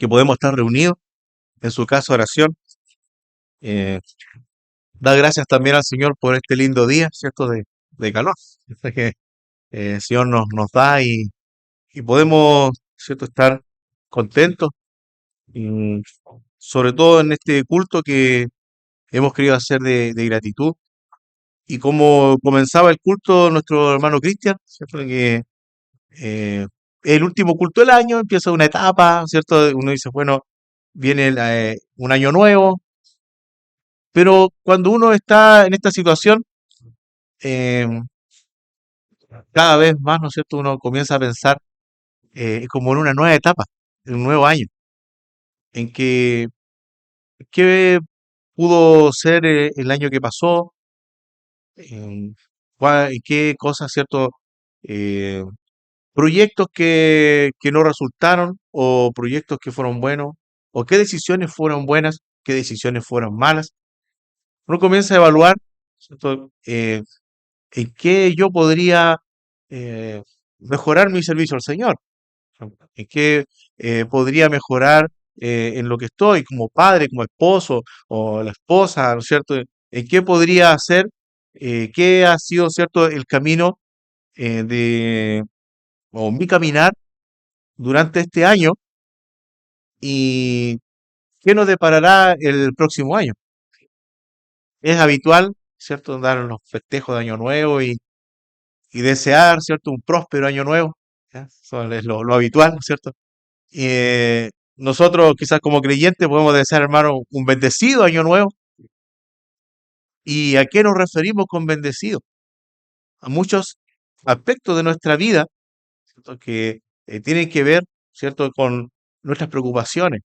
que podemos estar reunidos en su casa de oración. Eh, Da gracias también al Señor por este lindo día, ¿cierto? De calor, ¿cierto? Que el Señor nos da y podemos, ¿cierto? Estar contentos, y sobre todo en este culto que hemos querido hacer de gratitud. Y como comenzaba el culto nuestro hermano Cristian, ¿cierto? Que eh, el último culto del año empieza una etapa, ¿cierto? Uno dice, bueno, viene un año nuevo, pero cuando uno está en esta situación, eh, cada vez más, ¿no es cierto? Uno comienza a pensar como en una nueva etapa, en un nuevo año, en que qué pudo ser el año que pasó, en qué cosas, ¿cierto? Eh, Proyectos que no resultaron o proyectos que fueron buenos o qué decisiones fueron buenas, qué decisiones fueron malas. Uno comienza a evaluar, ¿cierto? En qué yo podría eh, mejorar mi servicio al Señor, en qué podría mejorar en lo que estoy como padre, como esposo o la esposa, ¿no es cierto? En qué podría hacer, qué ha sido, ¿cierto? El camino de, o mi caminar durante este año y qué nos deparará el próximo año. Es habitual, ¿cierto?, dar los festejos de Año Nuevo y desear, ¿cierto?, un próspero Año Nuevo. ¿Ya? Eso es lo habitual, ¿cierto? Nosotros, quizás como creyentes, podemos desear, hermano, un bendecido Año Nuevo. ¿Y a qué nos referimos con bendecido? A muchos aspectos de nuestra vida, ¿cierto?, que tienen que ver, ¿cierto?, con nuestras preocupaciones,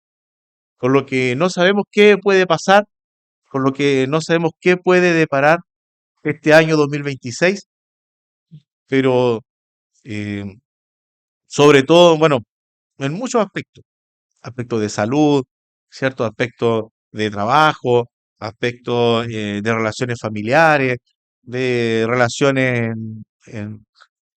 con lo que no sabemos qué puede pasar, con lo que no sabemos qué puede deparar este año 2026, pero eh, sobre todo, bueno, en muchos aspectos, aspectos de salud, ciertos aspectos de trabajo, aspectos de relaciones familiares, de relaciones en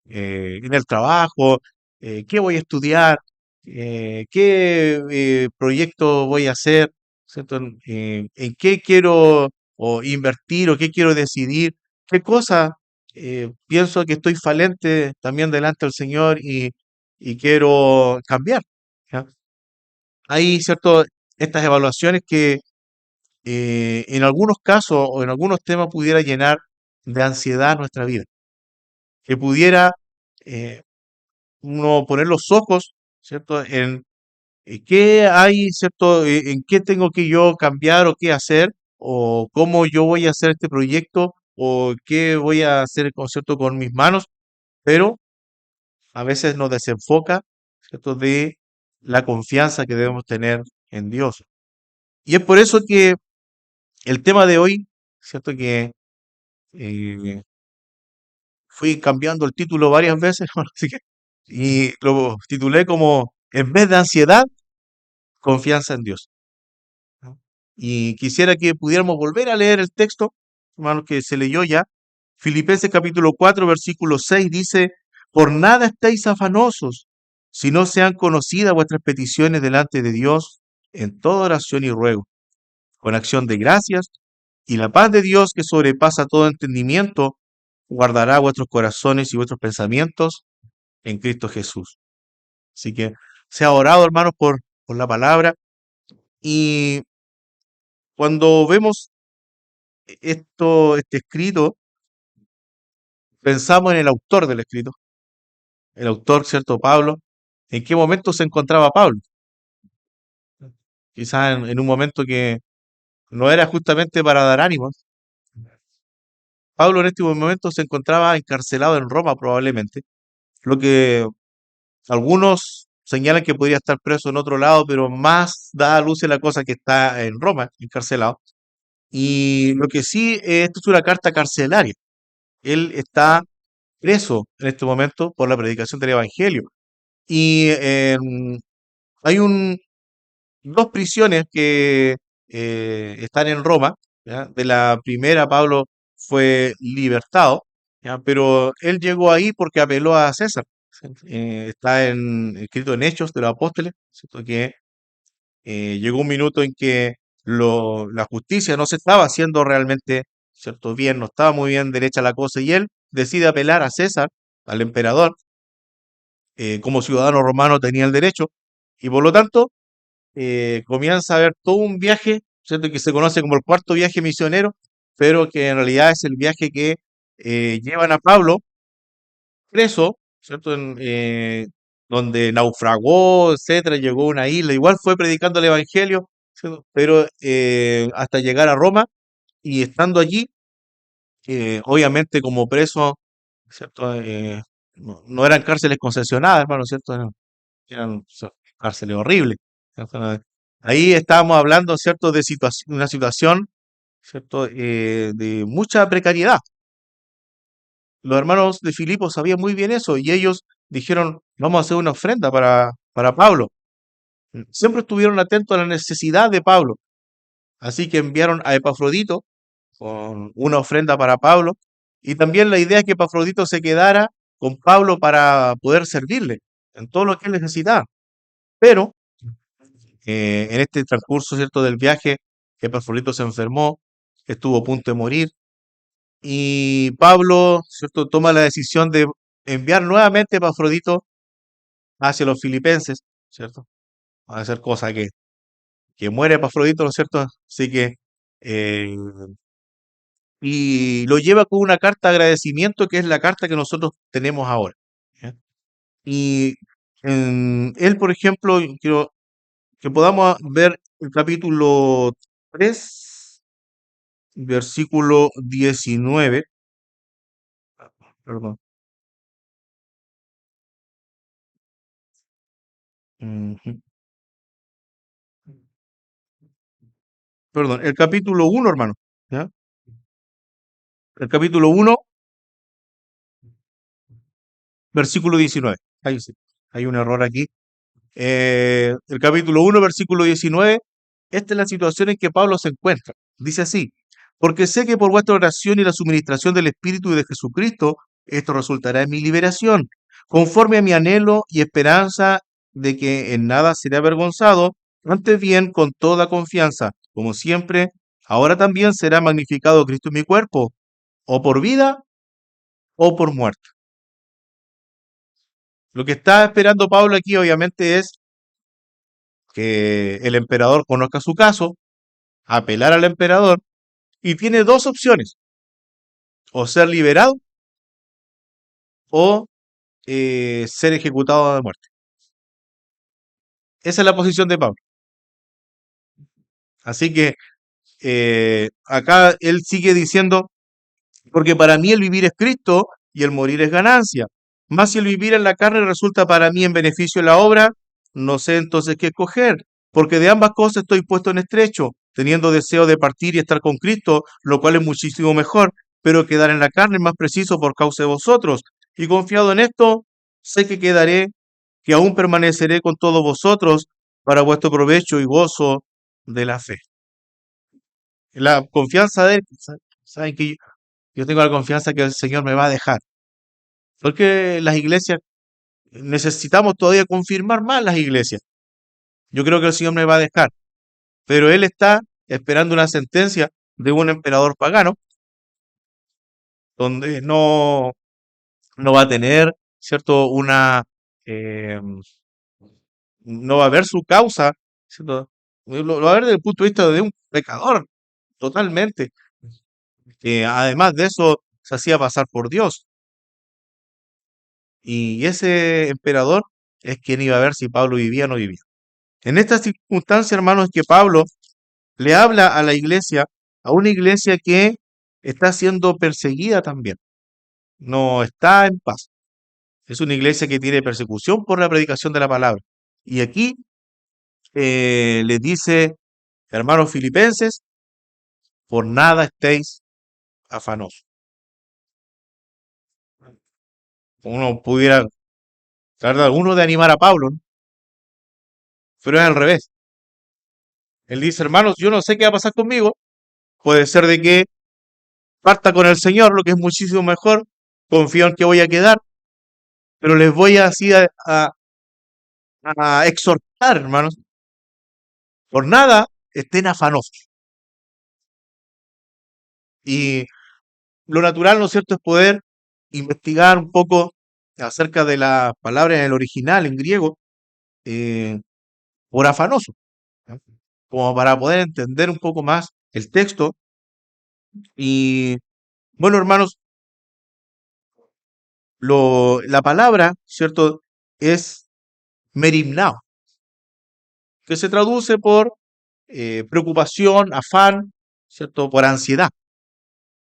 el trabajo, qué voy a estudiar, qué proyecto voy a hacer, ¿cierto? En qué quiero o invertir o qué quiero decidir, qué cosa pienso que estoy falente también delante del Señor y quiero cambiar. ¿Ya? Hay, ¿cierto? Estas evaluaciones que en algunos casos o en algunos temas pudiera llenar de ansiedad nuestra vida, que pudiera eh, uno poner los ojos, ¿cierto? En qué hay, ¿cierto? En qué tengo que yo cambiar o qué hacer, o cómo yo voy a hacer este proyecto, o qué voy a hacer, ¿cierto? Con mis manos, pero a veces nos desenfoca, ¿cierto? De la confianza que debemos tener en Dios. Y es por eso que el tema de hoy, ¿cierto? Que eh, fui cambiando el título varias veces, así que, y lo titulé como, en vez de ansiedad, confianza en Dios. ¿No? Y quisiera que pudiéramos volver a leer el texto, hermanos, que se leyó ya. Filipenses capítulo 4 versículo 6 dice, por nada estéis afanosos, si no sean conocidas vuestras peticiones delante de Dios en toda oración y ruego, con acción de gracias, y la paz de Dios que sobrepasa todo entendimiento, guardará vuestros corazones y vuestros pensamientos en Cristo Jesús. Así que se ha orado, hermanos, por la palabra. Y cuando vemos este escrito, pensamos en el autor del escrito, el autor, ¿cierto? Pablo. ¿En qué momento se encontraba Pablo? Quizás en un momento que no era justamente para dar ánimos. Pablo en este momento se encontraba encarcelado en Roma probablemente, lo que algunos señalan que podría estar preso en otro lado, pero más da a luz la cosa que está en Roma, encarcelado. Y lo que sí, esto es una carta carcelaria. Él está preso en este momento por la predicación del Evangelio. Y hay dos prisiones que están en Roma. ¿Ya? De la primera, Pablo fue libertado, ¿ya? Pero él llegó ahí porque apeló a César. ¿Sí? Está escrito en Hechos de los Apóstoles, ¿cierto? Que Llegó un minuto en que la justicia no se estaba haciendo realmente, ¿cierto? Bien, no estaba muy bien derecha la cosa, y él decide apelar a César, al emperador. Como ciudadano romano tenía el derecho, y por lo tanto comienza a haber todo un viaje, ¿cierto? Que se conoce como el cuarto viaje misionero, pero que en realidad es el viaje que llevan a Pablo preso, ¿cierto? Donde naufragó, etcétera, llegó a una isla, igual fue predicando el evangelio, ¿cierto? Pero hasta llegar a Roma, y estando allí, obviamente como preso, ¿cierto? No eran cárceles concesionadas, hermano, ¿cierto? Eran cárceles horribles, ¿cierto? Ahí estábamos hablando, ¿cierto? De una situación, ¿cierto? De mucha precariedad. Los hermanos de Filipo sabían muy bien eso, y ellos dijeron, vamos a hacer una ofrenda para Pablo. Siempre estuvieron atentos a la necesidad de Pablo. Así que enviaron a Epafrodito con una ofrenda para Pablo. Y también la idea es que Epafrodito se quedara con Pablo para poder servirle en todo lo que él necesitaba. Pero en este transcurso, ¿cierto?, del viaje, Epafrodito se enfermó, estuvo a punto de morir, y Pablo, ¿cierto?, toma la decisión de enviar nuevamente a Epafrodito hacia los filipenses, ¿cierto? A hacer cosa que muere Epafrodito, ¿no es cierto? Así que, eh, y lo lleva con una carta de agradecimiento, que es la carta que nosotros tenemos ahora, ¿ya? Y él, por ejemplo, quiero que podamos ver el capítulo 3, versículo 19, perdón, ujú, perdón, el capítulo 1, hermano, ¿ya? El capítulo 1, versículo 19. Ahí sí, hay un error aquí. El capítulo 1, versículo 19, esta es la situación en que Pablo se encuentra. Dice así, porque sé que por vuestra oración y la suministración del Espíritu y de Jesucristo, esto resultará en mi liberación, conforme a mi anhelo y esperanza de que en nada seré avergonzado, antes bien con toda confianza, como siempre, ahora también será magnificado Cristo en mi cuerpo, o por vida o por muerte. Lo que está esperando Pablo aquí obviamente es que el emperador conozca su caso, apelar al emperador, y tiene dos opciones: o ser liberado o ser ejecutado de muerte. Esa es la posición de Pablo. Así que acá él sigue diciendo, porque para mí el vivir es Cristo y el morir es ganancia. Más si el vivir en la carne resulta para mí en beneficio de la obra, no sé entonces qué escoger, porque de ambas cosas estoy puesto en estrecho, teniendo deseo de partir y estar con Cristo, lo cual es muchísimo mejor, pero quedar en la carne es más preciso por causa de vosotros. Y confiado en esto, sé que quedaré, que aún permaneceré con todos vosotros para vuestro provecho y gozo de la fe. La confianza de él, saben que yo tengo la confianza que el Señor me va a dejar. Porque las iglesias, necesitamos todavía confirmar más las iglesias. Yo creo que el Señor me va a dejar. Pero él está esperando una sentencia de un emperador pagano, donde no va a tener, ¿cierto? Eh, no va a ver su causa, ¿cierto? Lo va a ver desde el punto de vista de un pecador, totalmente. Que además de eso se hacía pasar por Dios. Y ese emperador es quien iba a ver si Pablo vivía o no vivía. En esta circunstancia, hermanos, es que Pablo le habla a la iglesia, a una iglesia que está siendo perseguida también, no está en paz. Es una iglesia que tiene persecución por la predicación de la palabra. Y aquí les dice, hermanos filipenses, por nada estéis afanosos. Uno pudiera tratar de alguno de animar a Pablo, ¿no? Pero es al revés. Él dice, hermanos, yo no sé qué va a pasar conmigo. Puede ser de que parta con el Señor, lo que es muchísimo mejor. Confío en que voy a quedar, pero les voy así a exhortar, hermanos, Por nada estén afanosos. Y lo natural, ¿no es cierto?, es poder investigar un poco acerca de la palabra en el original, en griego, eh, por afanoso, ¿ya? Como para poder entender un poco más el texto. Y bueno, hermanos, la palabra, ¿cierto?, es merimnao, que se traduce por preocupación, afán, ¿cierto?, por ansiedad.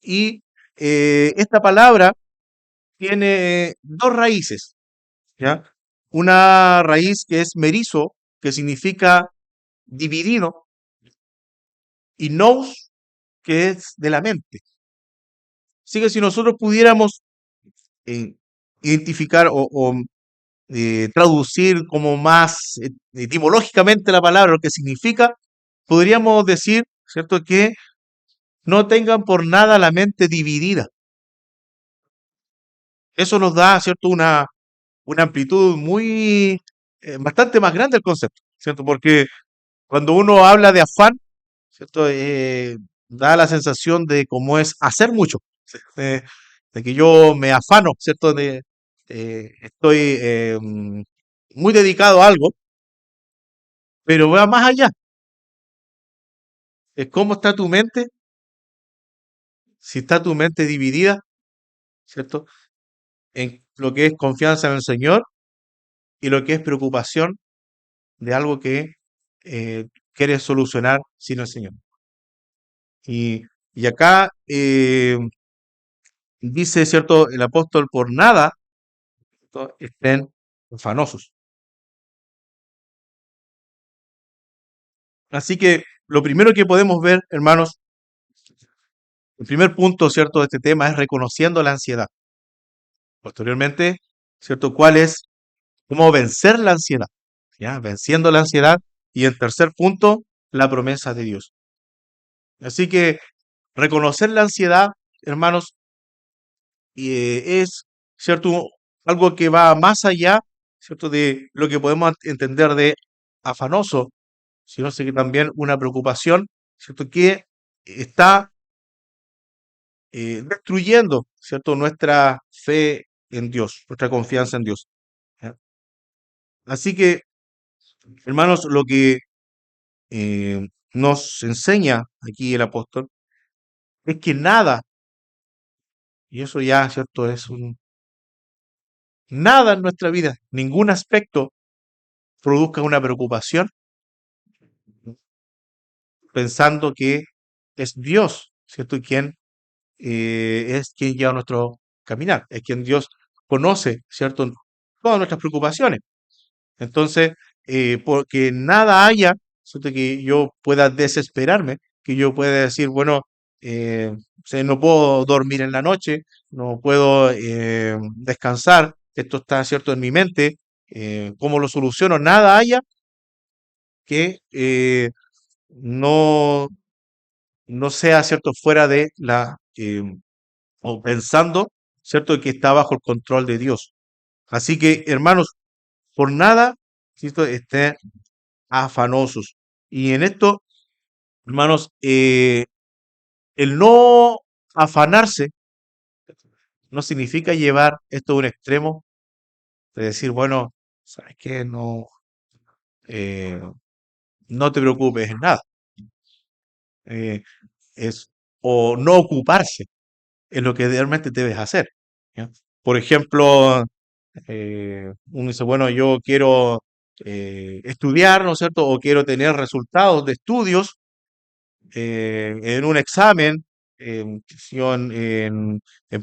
Y esta palabra tiene dos raíces, ¿ya? Una raíz que es merizo, que significa dividido, y nous, que es de la mente. Así que si nosotros pudiéramos eh, identificar o traducir como más etimológicamente la palabra, lo que significa, podríamos decir, ¿cierto?, que no tengan por nada la mente dividida. Eso nos da, ¿cierto?, una amplitud muy, bastante más grande del concepto, ¿cierto? Porque cuando uno habla de afán, ¿cierto? Da la sensación de cómo es hacer mucho, ¿sí? De que yo me afano, ¿cierto? Estoy muy dedicado a algo, pero va más allá. Es cómo está tu mente, si está tu mente dividida, ¿cierto? En lo que es confianza en el Señor y lo que es preocupación de algo que quieres solucionar sin el Señor. Y, y acá dice, ¿cierto?, el apóstol, por nada, ¿cierto?, estén afanosos. Así que lo primero que podemos ver, hermanos, el primer punto, ¿cierto?, de este tema es reconociendo la ansiedad. Posteriormente, ¿cierto?, cuál es, cómo vencer la ansiedad, ¿ya? Venciendo la ansiedad. Y en tercer punto, la promesa de Dios. Así que reconocer la ansiedad, hermanos, es, ¿cierto?, algo que va más allá, ¿cierto?, de lo que podemos entender de afanoso, sino que también una preocupación, ¿cierto?, que está destruyendo, ¿cierto?, nuestra fe en Dios, nuestra confianza en Dios, ¿ya? Así que, hermanos, lo que nos enseña aquí el apóstol es que nada, y eso ya, ¿cierto?, nada en nuestra vida, ningún aspecto produzca una preocupación pensando que es Dios, ¿cierto?, quien es quien lleva nuestro caminar, es quien Dios conoce, ¿cierto?, todas nuestras preocupaciones. Entonces, porque nada haya, ¿cierto?, que yo pueda desesperarme, que yo pueda decir, bueno, eh, no puedo dormir en la noche, no puedo descansar, esto está, ¿cierto?, en mi mente, ¿cómo lo soluciono? Nada haya que no, no sea, ¿cierto?, fuera de o pensando, ¿cierto?, que está bajo el control de Dios. Así que, hermanos, por nada, ¿cierto?, estén afanosos. Y en esto, hermanos, el no afanarse no significa llevar esto a un extremo de decir, bueno, ¿sabes qué? No, eh, no te preocupes en nada. Eh, es o no ocuparse en lo que realmente debes hacer, ¿ya? Por ejemplo, uno dice, bueno, yo quiero estudiar, ¿no es cierto? O quiero tener resultados de estudios en un examen, en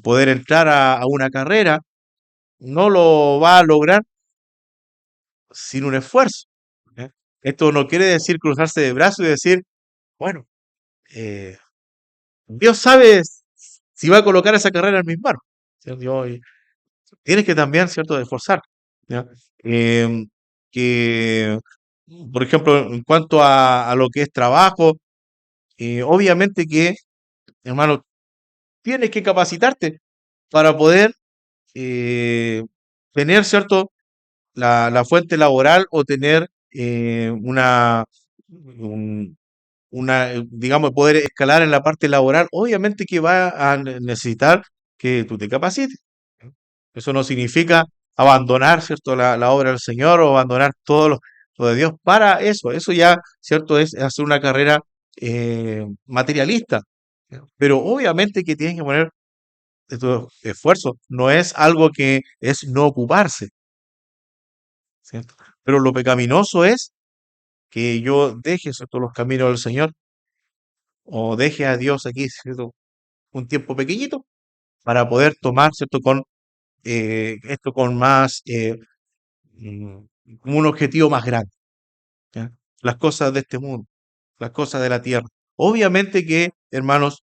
poder entrar a una carrera, no lo va a lograr sin un esfuerzo, ¿ya? Esto no quiere decir cruzarse de brazos y decir, bueno, eh, Dios sabe si va a colocar esa carrera en mis manos, ¿cierto? Tienes que también, ¿cierto?, esforzar, ¿ya? Em, que, por ejemplo, en cuanto a lo que es trabajo, obviamente que, hermano, tienes que capacitarte para poder eh, tener, ¿cierto?, la fuente laboral o tener un- digamos, poder escalar en la parte laboral, obviamente que va a necesitar que tú te capacites. Eso no significa abandonar, ¿cierto?, la obra del Señor o abandonar todo lo de Dios para eso. Eso ya, ¿cierto?, es hacer una carrera materialista. Pero obviamente que tienes que poner tu esfuerzo. No es algo que es no ocuparse, ¿cierto? Pero lo pecaminoso es que yo deje, ¿cierto?, los caminos del Señor o deje a Dios aquí, ¿cierto?, un tiempo pequeñito para poder tomar, ¿cierto?, con esto con más, mm, como un objetivo más grande, ¿ya? Las cosas de este mundo, las cosas de la tierra. Obviamente que, hermanos,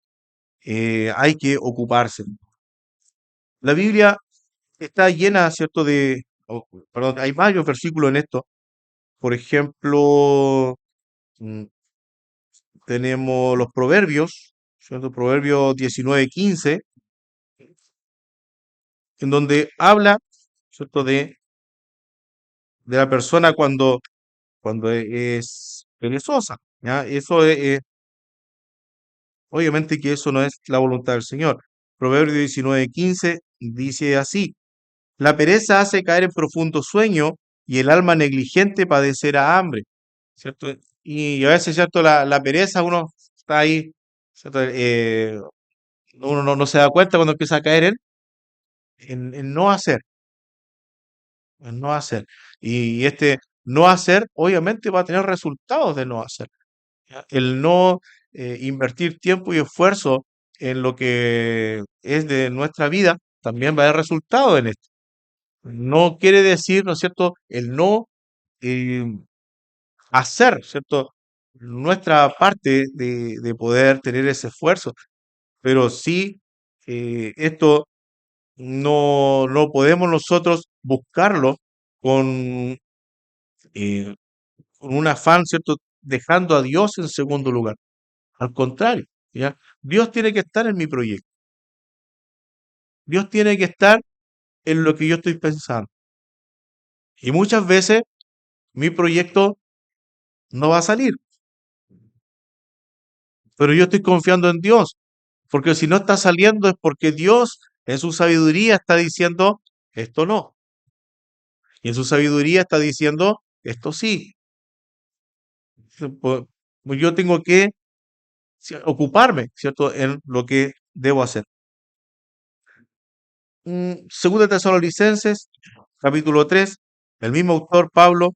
hay que ocuparse. La Biblia está llena, ¿cierto?, perdón, hay varios versículos en esto. Por ejemplo, mm, tenemos los Proverbios, ¿cierto? Proverbios 19:15, en donde habla, ¿cierto?, de la persona cuando es perezosa, ¿ya? Obviamente que eso no es la voluntad del Señor. Proverbio 19:15 dice así: la pereza hace caer en profundo sueño y el alma negligente padecerá hambre, ¿cierto? Y a veces, ¿cierto? La pereza, uno está ahí, ¿cierto? Uno no se da cuenta cuando empieza a caer en no hacer, en no hacer. Y este no hacer, obviamente, va a tener resultados de no hacer. ¿Ya? El no invertir tiempo y esfuerzo en lo que es de nuestra vida también va a dar resultado en esto. No quiere decir, ¿no es cierto?, el no eh, hacer, ¿cierto?, nuestra parte de poder tener ese esfuerzo, pero sí esto no podemos nosotros buscarlo con, eh, con un afán, ¿cierto?, dejando a Dios en segundo lugar. Al contrario, ¿ya? Dios tiene que estar en mi proyecto. Dios tiene que estar en lo que yo estoy pensando. Y muchas veces mi proyecto no va a salir, pero yo estoy confiando en Dios, porque si no está saliendo es porque Dios en su sabiduría está diciendo esto no, y en su sabiduría está diciendo esto sí. Pues, pues yo tengo que ocuparme, ¿cierto?, en lo que debo hacer. Segunda Tesalonicenses, capítulo 3, el mismo autor, Pablo,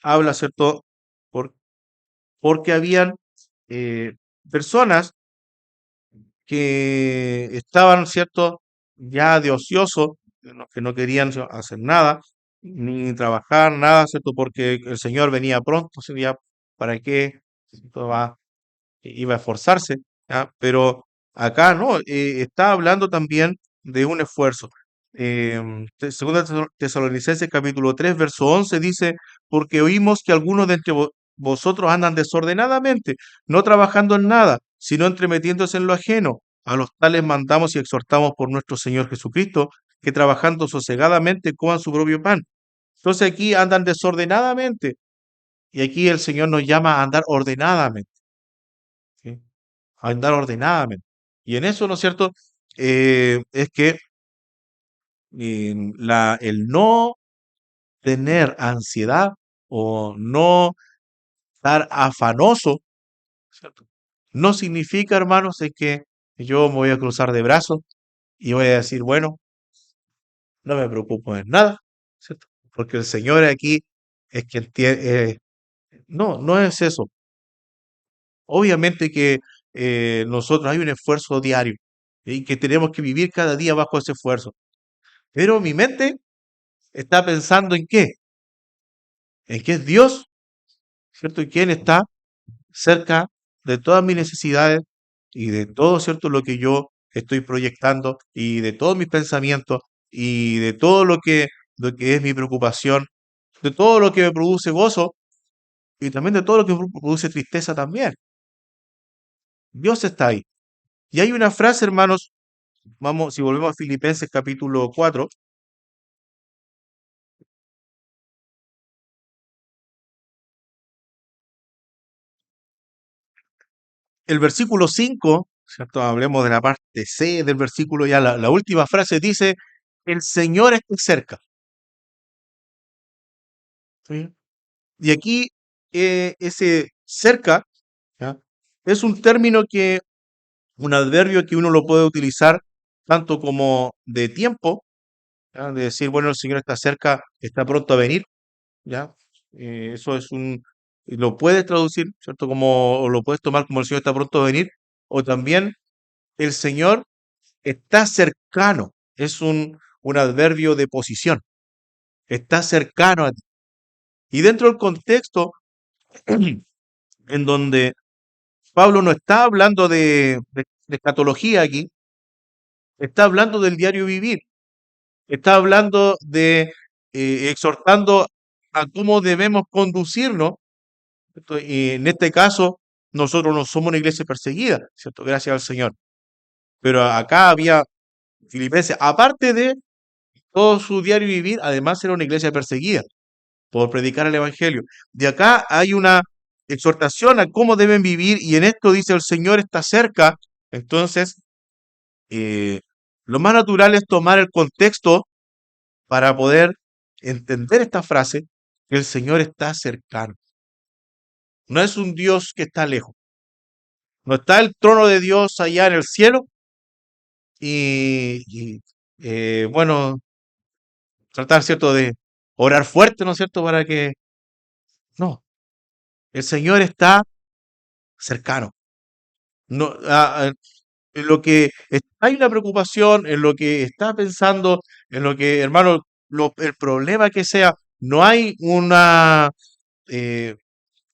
habla, ¿cierto? Por- porque habían personas que estaban, ¿cierto?, ya de ocioso, que no querían hacer nada, ni trabajar, nada, ¿cierto? Porque el Señor venía pronto, sería para qué, ¿cierto?, iba a esforzarse, ¿ya? Pero acá no, está hablando también de un esfuerzo. Segunda Tesalonicenses capítulo 3 verso 11 dice, porque oímos que algunos de entre vosotros andan desordenadamente, no trabajando en nada, sino entremetiéndose en lo ajeno. A los tales mandamos y exhortamos por nuestro Señor Jesucristo, que trabajando sosegadamente coman su propio pan. Entonces aquí andan desordenadamente, y aquí el Señor nos llama a andar ordenadamente, ¿sí? A andar ordenadamente. Y en eso, ¿no es cierto? Es que el no tener ansiedad o no estar afanoso, ¿cierto? No significa, hermanos, es que yo me voy a cruzar de brazos y voy a decir, bueno, no me preocupo de nada, ¿cierto? Porque el Señor aquí es quien tiene... no, no es eso. Obviamente que nosotros hay un esfuerzo diario y que tenemos que vivir cada día bajo ese esfuerzo. Pero mi mente está pensando en qué, en que es Dios, ¿cierto? Y quién está cerca de todas mis necesidades y de todo, ¿cierto? Lo que yo estoy proyectando y de todos mis pensamientos y de todo lo que es mi preocupación, de todo lo que me produce gozo y también de todo lo que me produce tristeza también. Dios está ahí. Y hay una frase, hermanos, vamos, si volvemos a Filipenses capítulo 4, el versículo 5, ¿cierto? Hablemos de la parte C del versículo, ya la última frase dice, el Señor está cerca. ¿Sí? Y aquí ese cerca, ¿ya? Es un término que, un adverbio que uno lo puede utilizar tanto como de tiempo, ¿ya? De decir, bueno, el Señor está cerca, está pronto a venir, ¿ya? Eso es lo puedes traducir, ¿cierto? Como, o lo puedes tomar como el Señor está pronto a venir, o también el Señor está cercano, es un adverbio de posición, está cercano a ti. Y dentro del contexto en donde Pablo no está hablando de escatología aquí, está hablando del diario vivir, está hablando de exhortando a cómo debemos conducirnos, ¿cierto? Y en este caso, nosotros no somos una iglesia perseguida, ¿cierto? Gracias al Señor. Pero acá había filipenses, aparte de todo su diario vivir, además era una iglesia perseguida por predicar el Evangelio. De acá hay una exhortación a cómo deben vivir y en esto dice el Señor está cerca. Entonces, eh, lo más natural es tomar el contexto para poder entender esta frase, que el Señor está cercano. No es un Dios que está lejos. No está el trono de Dios allá en el cielo y bueno, tratar, ¿cierto?, de orar fuerte, ¿no es cierto?, para que... No, el Señor está cercano. No, en lo que hay una preocupación, en lo que está pensando, en lo que, hermano, el problema que sea, no hay eh,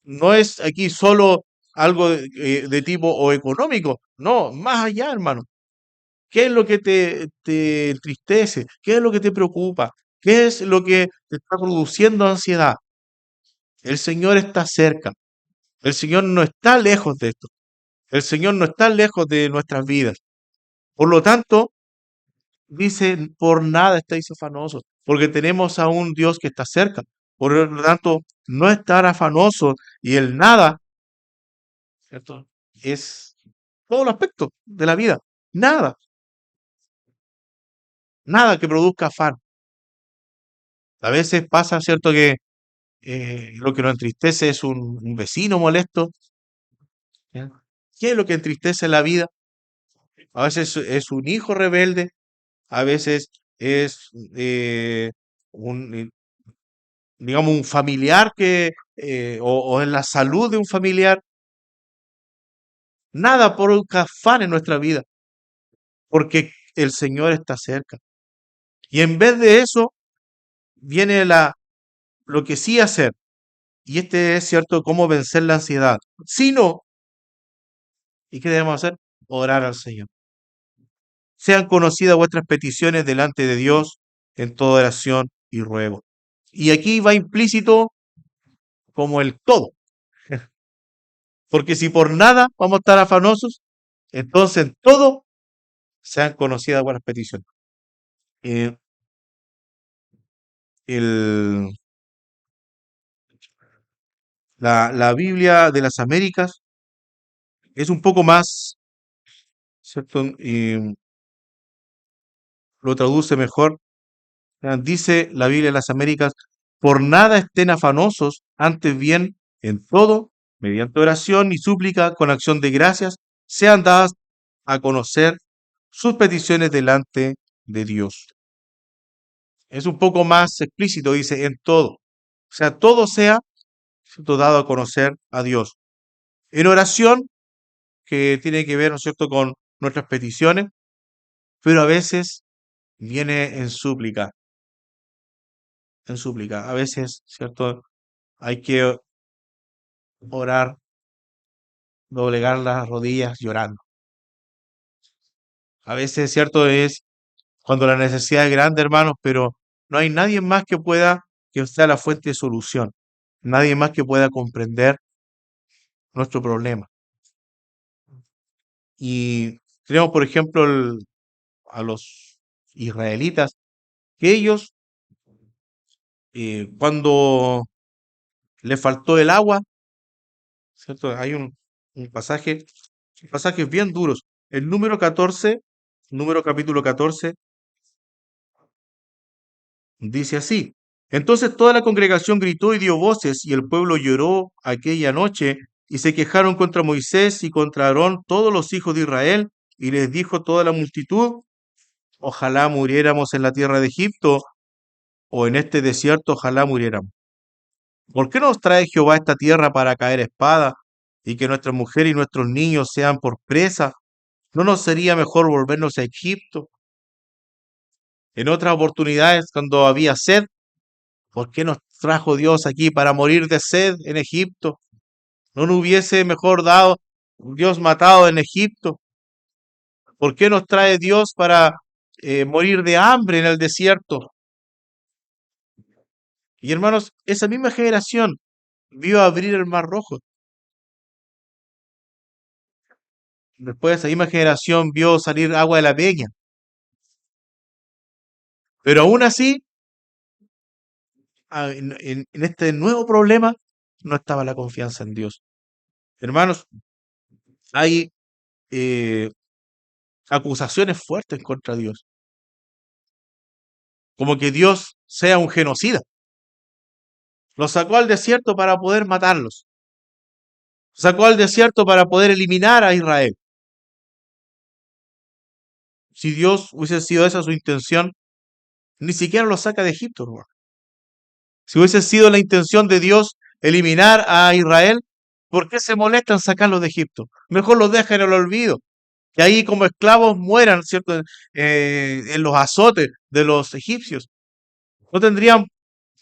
no es aquí solo algo de tipo o económico, no, más allá, hermano. ¿Qué es lo que te entristece? ¿Qué es lo que te preocupa? ¿Qué es lo que te está produciendo ansiedad? El Señor está cerca. El Señor no está lejos de esto. El Señor no está lejos de nuestras vidas. Por lo tanto, dice, por nada estáis afanosos, porque tenemos a un Dios que está cerca. Por lo tanto, no estar afanosos y el nada, ¿cierto? Es todo el aspecto de la vida. Nada, nada que produzca afán. A veces pasa, ¿cierto? Que lo que nos entristece es un vecino molesto. ¿Ya? ¿Qué es lo que entristece la vida? A veces es un hijo rebelde, a veces es un, digamos, un familiar o en la salud de un familiar. Nada provoca afán en nuestra vida, porque el Señor está cerca. Y en vez de eso, viene lo que sí hacer. Y este es cierto, cómo vencer la ansiedad. Si no, ¿y qué debemos hacer? Orar al Señor. Sean conocidas vuestras peticiones delante de Dios en toda oración y ruego. Y aquí va implícito como el todo. Porque si por nada vamos a estar afanosos, entonces en todo sean conocidas vuestras peticiones. Eh, el- la Biblia de las Américas es un poco más, ¿cierto? Y lo traduce mejor. Dice la Biblia de las Américas, por nada estén afanosos, antes bien, en todo, mediante oración y súplica, con acción de gracias, sean dadas a conocer sus peticiones delante de Dios. Es un poco más explícito, dice, en todo. O sea, todo sea, ¿cierto?, dado a conocer a Dios. En oración, que tiene que ver, ¿no es cierto?, con nuestras peticiones, pero a veces viene en súplica, en súplica. A veces, ¿cierto?, hay que orar, doblegar las rodillas llorando. A veces, ¿cierto?, es cuando la necesidad es grande, hermanos, pero no hay nadie más que sea la fuente de solución. Nadie más que pueda comprender nuestro problema. Y tenemos, por ejemplo, a los israelitas, que ellos, cuando les faltó el agua, ¿cierto? Hay un pasaje pasajes bien duros. El número 14, número capítulo 14, dice así. Entonces toda la congregación gritó y dio voces, y el pueblo lloró aquella noche, y se quejaron contra Moisés y contra Aarón todos los hijos de Israel, y les dijo toda la multitud, ojalá muriéramos en la tierra de Egipto, o en este desierto, ojalá muriéramos. ¿Por qué nos trae Jehová a esta tierra para caer a espada, y que nuestras mujeres y nuestros niños sean por presa? ¿No nos sería mejor volvernos a Egipto? En otras oportunidades, cuando había sed, ¿por qué nos trajo Dios aquí para morir de sed en Egipto? ¿No nos hubiese mejor dado Dios matado en Egipto? ¿Por qué nos trae Dios para morir de hambre en el desierto? Y hermanos, esa misma generación vio abrir el mar rojo. Después esa misma generación vio salir agua de la peña. Pero aún así, en este nuevo problema, no estaba la confianza en Dios. Hermanos, hay eh, acusaciones fuertes contra Dios, como que Dios sea un genocida. Los sacó al desierto para poder matarlos. Sacó al desierto para poder eliminar a Israel. Si Dios hubiese sido esa su intención, ni siquiera los saca de Egipto, hermano. Si hubiese sido la intención de Dios eliminar a Israel, ¿por qué se molesta en sacarlos de Egipto? Mejor los deja en el olvido. Que ahí como esclavos mueran, ¿cierto? En los azotes de los egipcios. No tendrían,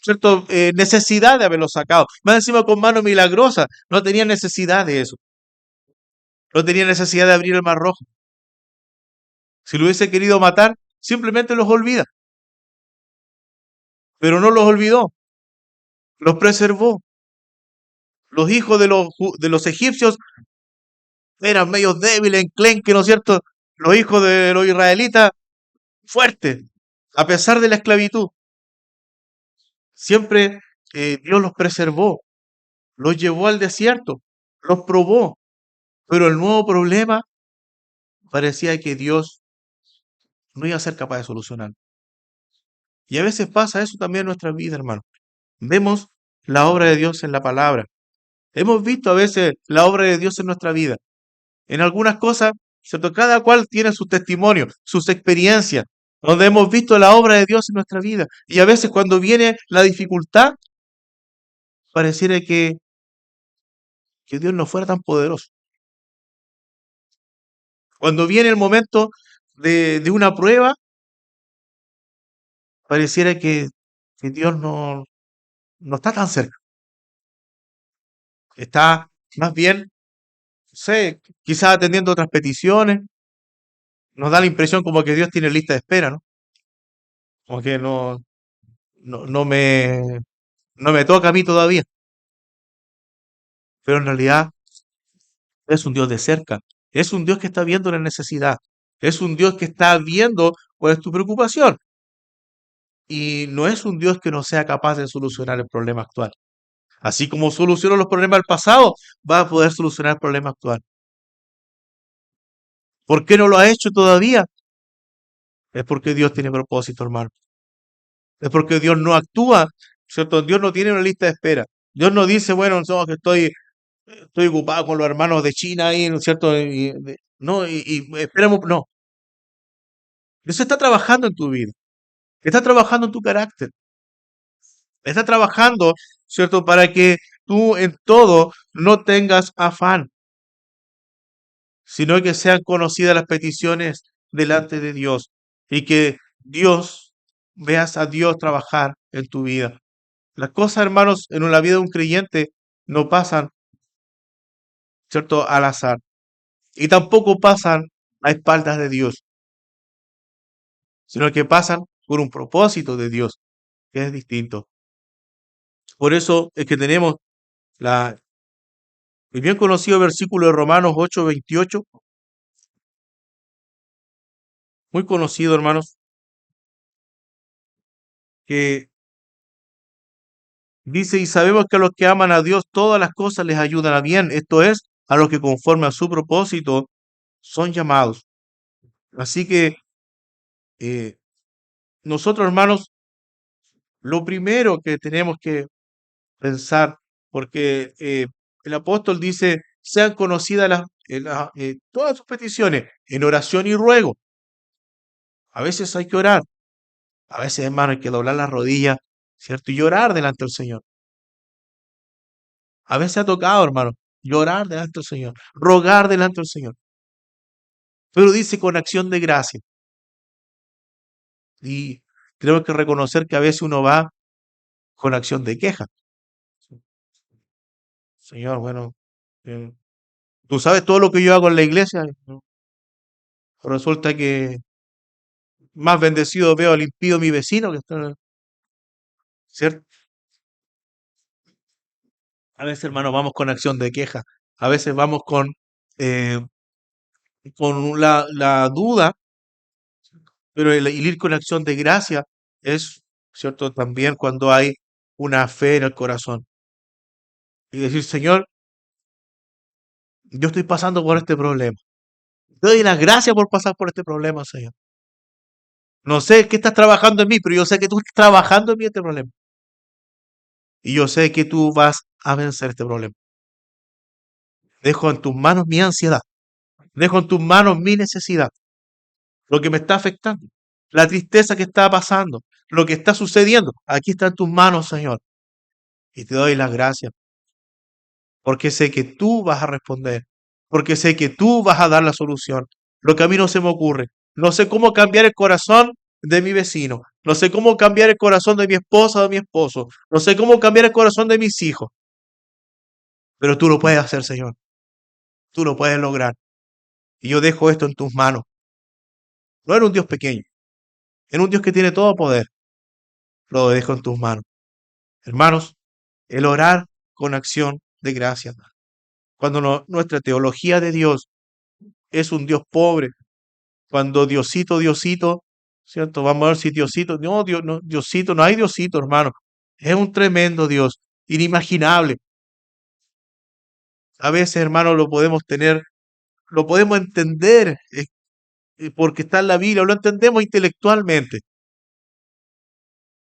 ¿cierto? Necesidad de haberlos sacado. Más encima con mano milagrosa. No tenían necesidad de eso. No tenían necesidad de abrir el mar rojo. Si lo hubiese querido matar, simplemente los olvida. Pero no los olvidó. Los preservó. Los hijos de los egipcios eran medios débiles, enclenques, ¿no es cierto? Los hijos de los israelitas, fuertes, a pesar de la esclavitud. Siempre Dios los preservó, los llevó al desierto, los probó. Pero el nuevo problema parecía que Dios no iba a ser capaz de solucionar. Y a veces pasa eso también en nuestra vida, hermano. Vemos la obra de Dios en la palabra. Hemos visto a veces la obra de Dios en nuestra vida. En algunas cosas, ¿cierto? Cada cual tiene su testimonio, sus experiencias, donde hemos visto la obra de Dios en nuestra vida. Y a veces cuando viene la dificultad, pareciera que Dios no fuera tan poderoso. Cuando viene el momento de una prueba, pareciera que Dios no está tan cerca. Está más bien, no sé, quizás atendiendo otras peticiones. Nos da la impresión como que Dios tiene lista de espera, ¿no? Como que no, no me toca a mí todavía. Pero en realidad es un Dios de cerca. Es un Dios que está viendo la necesidad. Es un Dios que está viendo cuál es tu preocupación. Y no es un Dios que no sea capaz de solucionar el problema actual. Así como solucionó los problemas del pasado, va a poder solucionar el problema actual. ¿Por qué no lo ha hecho todavía? Es porque Dios tiene propósito, hermano. Es porque Dios no actúa, ¿cierto? Dios no tiene una lista de espera. Dios no dice, bueno, no, que estoy ocupado con los hermanos de China ahí, ¿no es cierto? No, y esperemos, no. Dios está trabajando en tu vida, está trabajando en tu carácter, está trabajando, ¿cierto? Para que tú en todo no tengas afán, sino que sean conocidas las peticiones delante de Dios y que Dios, veas a Dios trabajar en tu vida. Las cosas, hermanos, en la vida de un creyente no pasan, ¿cierto?, al azar y tampoco pasan a espaldas de Dios, sino que pasan por un propósito de Dios, que es distinto. Por eso es que tenemos el bien conocido versículo de Romanos 8:28, muy conocido, hermanos, que dice, y sabemos que a los que aman a Dios todas las cosas les ayudan a bien, esto es, a los que conforme a su propósito son llamados. Así que eh, nosotros, hermanos, lo primero que tenemos que pensar, porque el apóstol dice, sean conocidas todas sus peticiones en oración y ruego. A veces hay que orar, a veces, hermano, hay que doblar las rodillas, ¿cierto? Y llorar delante del Señor. A veces ha tocado, hermano, llorar delante del Señor, rogar delante del Señor. Pero dice con acción de gracia. Y tenemos que reconocer que a veces uno va con acción de queja. Señor, bueno, eh, tú sabes todo lo que yo hago en la iglesia. ¿No? Resulta que más bendecido veo al impío mi vecino que está, ¿cierto? A veces, hermano, vamos con acción de queja. A veces vamos eh, con la duda, pero el ir con acción de gracia es, ¿cierto? También cuando hay una fe en el corazón. Y decir, Señor, yo estoy pasando por este problema. Te doy las gracias por pasar por este problema, Señor. No sé qué estás trabajando en mí, pero yo sé que tú estás trabajando en mí este problema. Y yo sé que tú vas a vencer este problema. Dejo en tus manos mi ansiedad. Dejo en tus manos mi necesidad. Lo que me está afectando. La tristeza que está pasando. Lo que está sucediendo. Aquí está en tus manos, Señor. Y te doy las gracias. Porque sé que tú vas a responder. Porque sé que tú vas a dar la solución. Lo que a mí no se me ocurre. No sé cómo cambiar el corazón de mi vecino. No sé cómo cambiar el corazón de mi esposa o de mi esposo. No sé cómo cambiar el corazón de mis hijos. Pero tú lo puedes hacer, Señor. Tú lo puedes lograr. Y yo dejo esto en tus manos. No en un Dios pequeño. En un Dios que tiene todo poder. Lo dejo en tus manos. Hermanos, el orar con acción de gracia. Cuando nuestra teología de Dios es un Dios pobre, cuando Diosito, Diosito, ¿cierto? Vamos a ver si Diosito, no, Dios, no, Diosito, no hay Diosito, hermano. Es un tremendo Dios, inimaginable. A veces, hermano, lo podemos tener, lo podemos entender porque está en la Biblia, lo entendemos intelectualmente.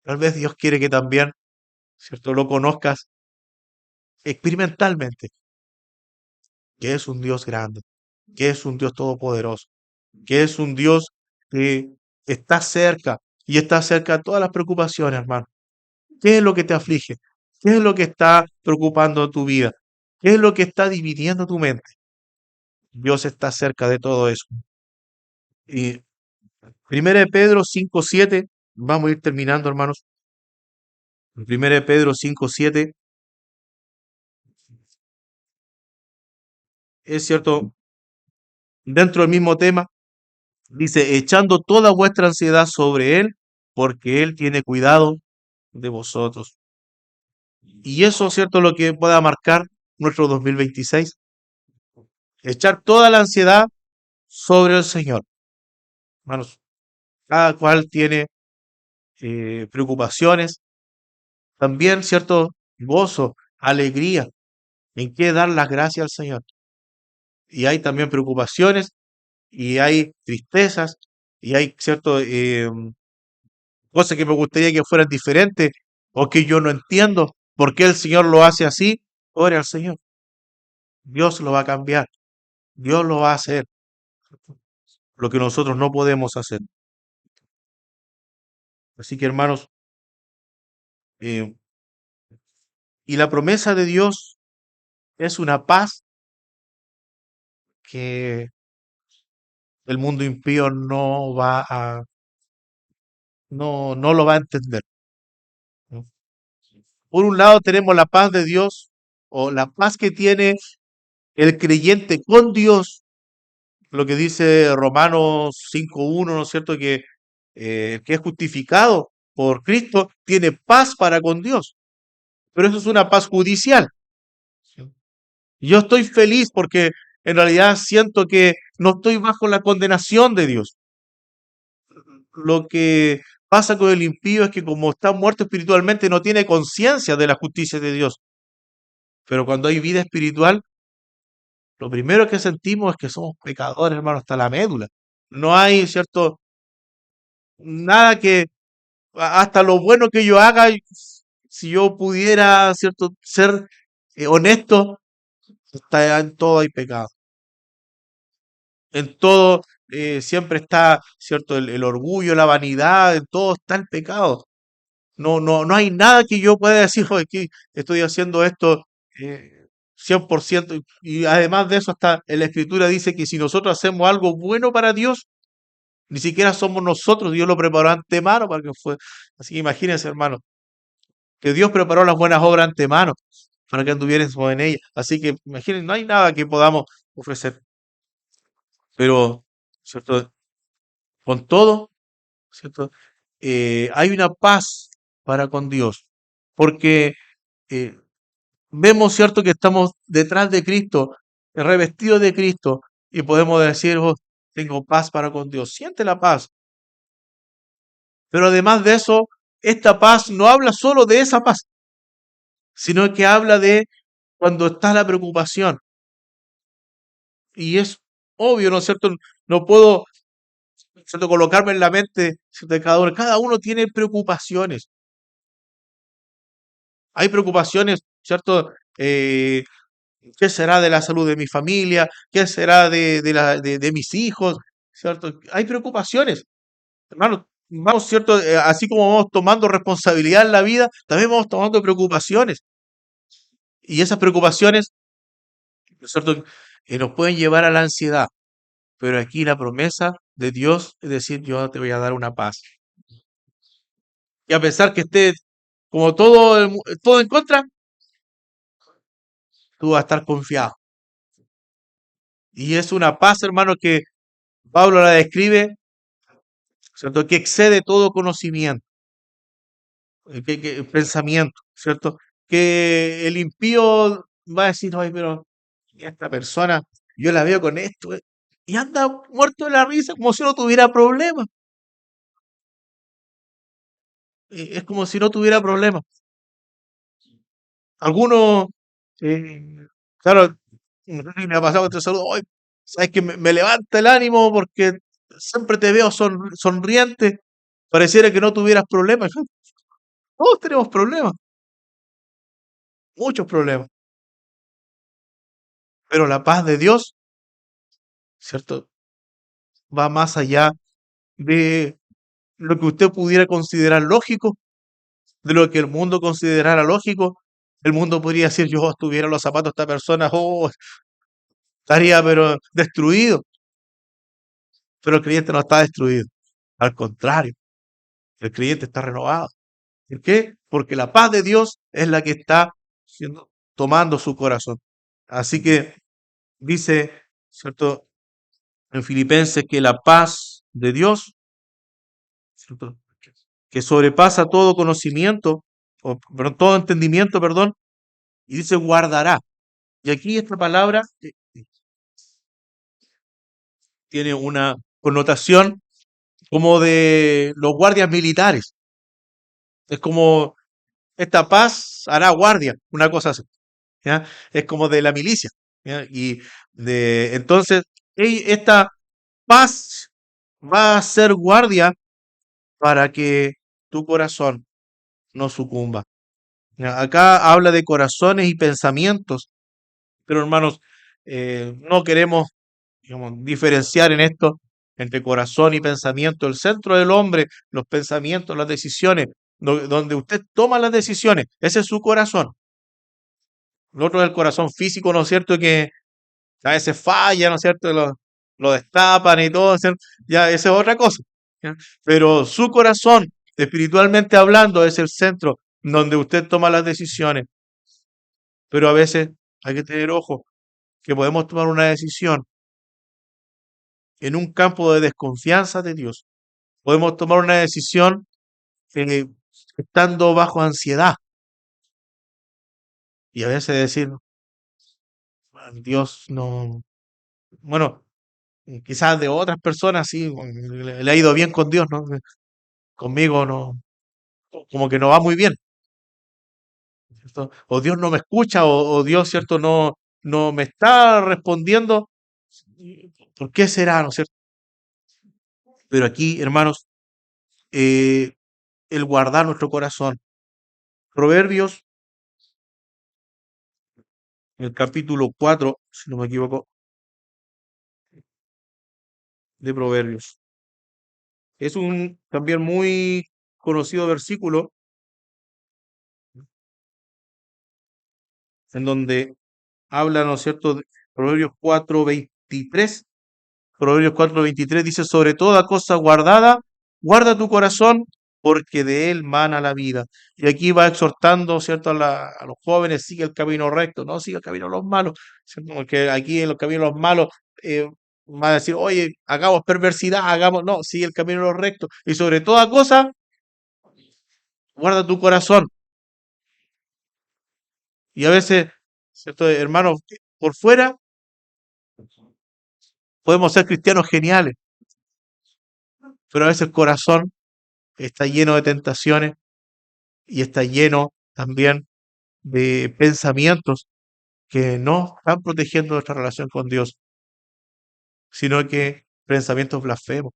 Tal vez Dios quiere que también, ¿cierto? Lo conozcas experimentalmente, que es un Dios grande, que es un Dios todopoderoso, que es un Dios que está cerca y está cerca de todas las preocupaciones, hermano. ¿Qué es lo que te aflige? ¿Qué es lo que está preocupando tu vida? ¿Qué es lo que está dividiendo tu mente? Dios está cerca de todo eso. Y 1 de Pedro 5:7, vamos a ir terminando, hermanos. 1 de Pedro 5:7, es cierto, dentro del mismo tema, dice, echando toda vuestra ansiedad sobre Él, porque Él tiene cuidado de vosotros. Y eso, cierto, lo que pueda marcar nuestro 2026. Echar toda la ansiedad sobre el Señor. Hermanos, cada cual tiene preocupaciones, también cierto gozo, alegría, en qué dar las gracias al Señor. Y hay también preocupaciones, y hay tristezas, y hay cierto cosas que me gustaría que fueran diferentes, o que yo no entiendo por qué el Señor lo hace así. Ore al Señor. Dios lo va a cambiar, Dios lo va a hacer, lo que nosotros no podemos hacer. Así que hermanos, eh, y la promesa de Dios es una paz que el mundo impío no lo va a entender, ¿no? Por un lado tenemos la paz de Dios o la paz que tiene el creyente con Dios, lo que dice Romanos 5:1, ¿no es cierto? Que el que es justificado por Cristo tiene paz para con Dios, pero eso es una paz judicial. ¿Sí? Yo estoy feliz porque en realidad siento que no estoy bajo la condenación de Dios. Lo que pasa con el impío es que como está muerto espiritualmente no tiene conciencia de la justicia de Dios. Pero cuando hay vida espiritual, lo primero que sentimos es que somos pecadores, hermano, hasta la médula. No hay, ¿cierto? Nada que, hasta lo bueno que yo haga, si yo pudiera, ¿cierto? Ser honesto, está en todo hay pecado. En todo siempre está, ¿cierto? El orgullo, la vanidad, en todo está el pecado. No hay nada que yo pueda decir, "Oye, que estoy haciendo esto 100%". Y además de eso, hasta en la Escritura dice que si nosotros hacemos algo bueno para Dios, ni siquiera somos nosotros, Dios lo preparó antemano para que fue. Así que imagínense, hermano, que Dios preparó las buenas obras antemano para que anduviéramos en ellas. Así que imagínense, no hay nada que podamos ofrecer. Pero, ¿cierto? Con todo, ¿cierto? Hay una paz para con Dios. Porque eh, vemos, ¿cierto?, que estamos detrás de Cristo, revestidos de Cristo, y podemos decir, "Oh, tengo paz para con Dios". Siente la paz. Pero además de eso, esta paz no habla solo de esa paz, sino que habla de cuando está la preocupación. Y es obvio, ¿no es cierto? No puedo, ¿cierto?, colocarme en la mente, ¿cierto?, de cada uno. Cada uno tiene preocupaciones. Hay preocupaciones, ¿cierto? ¿Qué será de la salud de mi familia? ¿Qué será de mis hijos? ¿Cierto? Hay preocupaciones, hermano. Vamos, ¿cierto? Así como vamos tomando responsabilidad en la vida, también vamos tomando preocupaciones. Y esas preocupaciones, ¿no es cierto?, nos pueden llevar a la ansiedad. Pero aquí la promesa de Dios es decir, yo te voy a dar una paz. Y a pesar que esté como todo, todo en contra, tú vas a estar confiado. Y es una paz, hermano, que Pablo la describe, ¿cierto?, que excede todo conocimiento, pensamiento, ¿cierto? Que el impío va a decir, "Ay, pero esta persona, yo la veo con esto", y anda muerto de la risa como si no tuviera problemas. Es como si no tuviera problemas. Algunos, claro, no sé si me ha pasado que te saludo, "Ay, sabes que me levanta el ánimo porque siempre te veo sonriente, pareciera que no tuvieras problemas". Todos tenemos problemas, muchos problemas, pero la paz de Dios, ¿cierto?, va más allá de lo que usted pudiera considerar lógico, de lo que el mundo considerara lógico. El mundo podría decir, yo estuviera en los zapatos de esta persona, oh, estaría pero destruido. Pero el creyente no está destruido. Al contrario, el creyente está renovado. ¿Por qué? Porque la paz de Dios es la que está tomando su corazón. Así que dice, ¿cierto?, en Filipenses que la paz de Dios, ¿cierto?, que sobrepasa todo conocimiento, perdón, todo entendimiento, perdón, y dice guardará. Y aquí esta palabra tiene una connotación como de los guardias militares. Es como esta paz hará guardia, una cosa así, ¿ya? Es como de la milicia, ¿ya? Y entonces, esta paz va a ser guardia para que tu corazón no sucumba. ¿Ya? Acá habla de corazones y pensamientos, pero hermanos, no queremos, digamos, diferenciar en esto entre corazón y pensamiento. El centro del hombre, los pensamientos, las decisiones, donde usted toma las decisiones, ese es su corazón. Lo otro es el corazón físico, ¿no es cierto?, que a veces falla, ¿no es cierto?, lo destapan y todo, ¿cierto? Ya, esa es otra cosa, ¿ya? Pero su corazón, espiritualmente hablando, es el centro donde usted toma las decisiones. Pero a veces hay que tener ojo, que podemos tomar una decisión en un campo de desconfianza de Dios. Podemos tomar una decisión eh, estando bajo ansiedad y a veces decir, "Ah, Dios no, bueno, quizás de otras personas sí, le ha ido bien con Dios, ¿no? Conmigo no, como que no va muy bien, ¿cierto? O Dios no me escucha, o Dios, ¿cierto? No, no me está respondiendo. ¿Por qué será, no es cierto? Pero aquí, hermanos, eh, el guardar nuestro corazón. Proverbios, el capítulo 4, si no me equivoco, de Proverbios. Es un también muy conocido versículo en donde habla, ¿no es cierto?, Proverbios 4:23. Proverbios 4:23 dice, sobre toda cosa guardada, guarda tu corazón, porque de él mana la vida. Y aquí va exhortando, ¿cierto?, a los jóvenes, sigue el camino recto, no sigue el camino de los malos, ¿cierto? Porque aquí en los caminos de los malos eh, va a decir, oye, hagamos perversidad, hagamos, no, sigue el camino de los rectos. Y sobre toda cosa, guarda tu corazón. Y a veces, ¿cierto?, hermanos, por fuera podemos ser cristianos geniales, pero a veces el corazón está lleno de tentaciones y está lleno también de pensamientos que no están protegiendo nuestra relación con Dios, sino que pensamientos blasfemos,